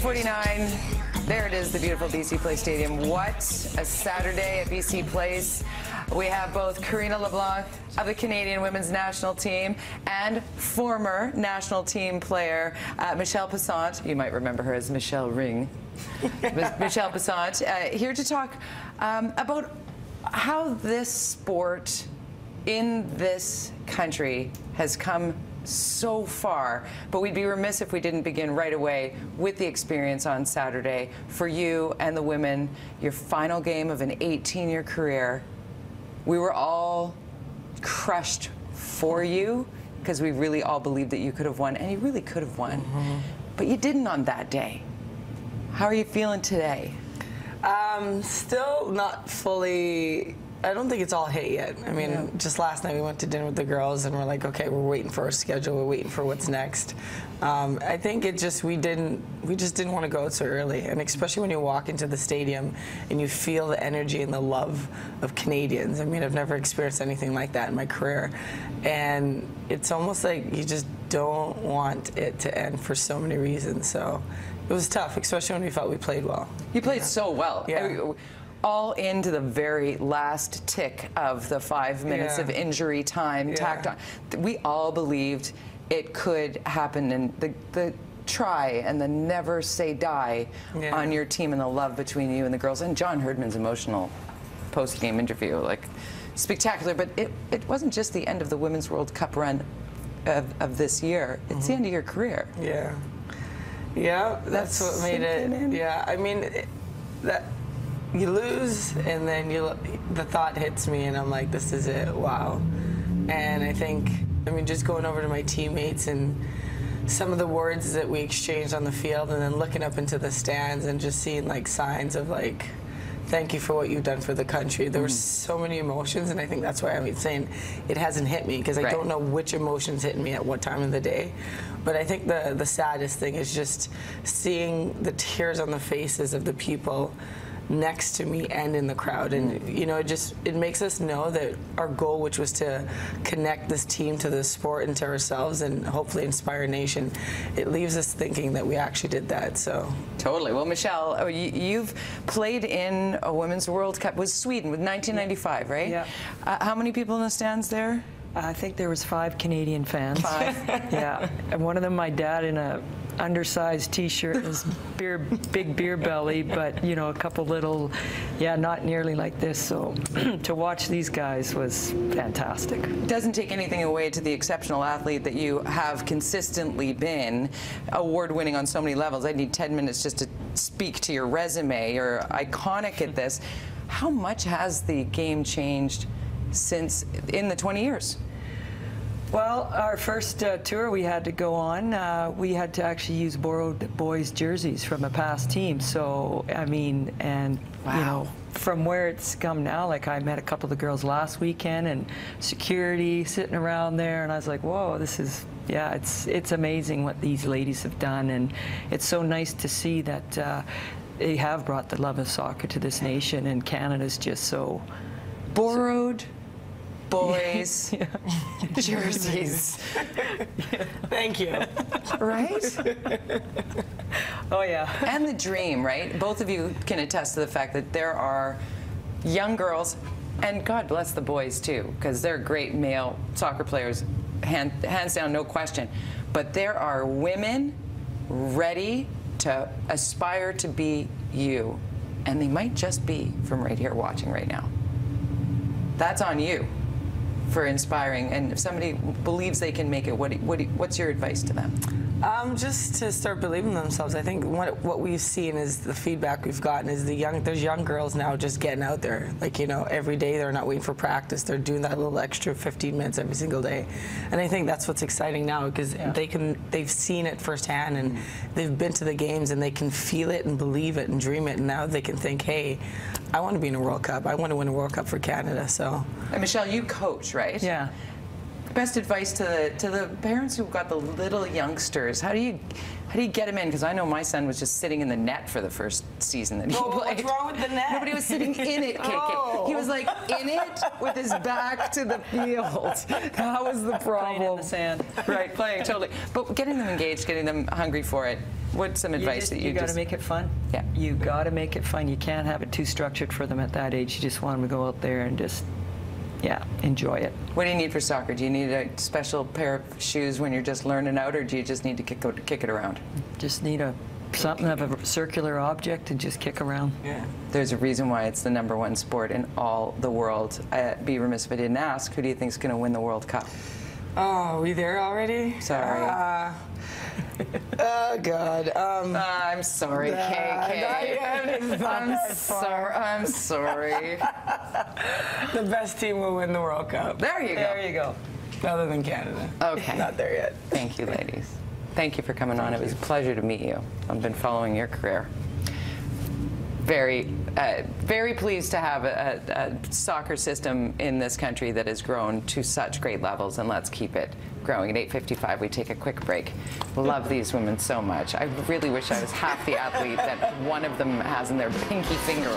8:49. There it is, the beautiful BC Place Stadium. What a Saturday at BC Place. We have both Karina LeBlanc of the Canadian women's national team and former national team player Michelle Passant. You might remember her as Michelle Ring. Michelle Passant, here to talk about how this sport in this country has come so far, but we'd be remiss if we didn't begin right away with the experience on Saturday for you and the women, your final game of an 18-year career. We were all crushed for you because we really all believed that you could have won, and you really could have won, but you didn't on that day. How are you feeling today? Still not fully. I don't think it's all hit yet. I mean, just last night we went to dinner with the girls and we're like, okay, we're waiting for our schedule. We're waiting for what's next. I think it just, we just didn't want to go out so early. And especially when you walk into the stadium and you feel the energy and the love of Canadians. I mean, I've never experienced anything like that in my career. And it's almost like you just don't want it to end for so many reasons. So it was tough, especially when we felt we played well. You played so well. Yeah. All into the very last tick of the 5 minutes of injury time tacked on. We all believed it could happen, and the try and the never say die on your team and the love between you and the girls. And John Herdman's emotional post-game interview, like, spectacular. But it wasn't just the end of the Women's World Cup run of this year. It's the end of your career. Yeah. Yeah, that's what made it. Yeah, I mean, you lose, and then the thought hits me, and I'm like, this is it, wow. And I think, I mean, just going over to my teammates and some of the words that we exchanged on the field, and then looking up into the stands and just seeing like signs of like, thank you for what you've done for the country. There were so many emotions, and I think that's why I'm saying it hasn't hit me, because I don't know which emotions hitting me at what time of the day. But I think the saddest thing is just seeing the tears on the faces of the people next to me and in the crowd, and you know, it makes us know that our goal, which was to connect this team to the sport and to ourselves and hopefully inspire a nation, it leaves us thinking that we actually did that. So totally. Well, Michelle, you've played in a Women's World Cup with Sweden with 1995, right? Yeah. How many people in the stands there? I think there was 5 Canadian fans. 5? Yeah. And one of them, my dad, in a undersized T-shirt, his big beer belly, but you know, a couple little, not nearly like this. So to watch these guys was fantastic. Doesn't take anything away to the exceptional athlete that you have consistently been, award-winning on so many levels. I need 10 minutes just to speak to your resume. You're iconic at this. How much has the game changed since in the 20 years? Well, our first tour we had to go on, we had to actually use borrowed boys' jerseys from a past team. So, I mean, and you know, from where it's come now, like I met a couple of the girls last weekend, and security sitting around there, and I was like, whoa, this is, it's amazing what these ladies have done, and it's so nice to see that they have brought the love of soccer to this nation, and Canada's just so borrowed boys jerseys. Thank you. Right? Oh yeah. And the dream, right? Both of you can attest to the fact that there are young girls, and God bless the boys too, because they're great male soccer players, hands down, no question. But there are women ready to aspire to be you, and they might just be from right here watching right now. That's on you for inspiring, and if somebody believes they can make it, what's your advice to them? Just to start believing in themselves. I think what we've seen is the feedback we've gotten is there's young girls now just getting out there. Like, you know, every day they're not waiting for practice. They're doing that little extra 15 minutes every single day. And I think that's what's exciting now, because they've seen it firsthand, and they've been to the games, and they can feel it and believe it and dream it, and now they can think, hey, I want to be in a World Cup. I want to win a World Cup for Canada. So. And Michelle, you coach, right? Yeah. Best advice to the parents who've got the little youngsters. How do you get them in? Because I know my son was just sitting in the net for the first season that he played. What's wrong with the net? Nobody was sitting in it, KK. He was like in it with his back to the field. That was the problem. Playing in the sand. Right, playing, totally. But getting them engaged, getting them hungry for it. What's some advice that you got to make it fun? Yeah. You got to make it fun. You can't have it too structured for them at that age. You just want them to go out there and just, yeah, enjoy it. What do you need for soccer? Do you need a special pair of shoes when you're just learning out, or do you just need to kick it around? Just need something of a circular object and just kick around. Yeah. There's a reason why it's the #1 sport in all the world. I'd be remiss if I didn't ask, who do you think is going to win the World Cup? Oh, are we there already? Sorry. Oh, God. I'm sorry, KK. I'm sorry. The best team will win the World Cup. There you go. There you go. Other than Canada. Okay. Not there yet. Thank you, ladies. Thank you for coming on. It was a pleasure to meet you. I've been following your career. Very pleased to have a soccer system in this country that has grown to such great levels, and let's keep it growing. At 8:55, we take a quick break. Love these women so much. I really wish I was half the athlete that one of them has in their pinky finger.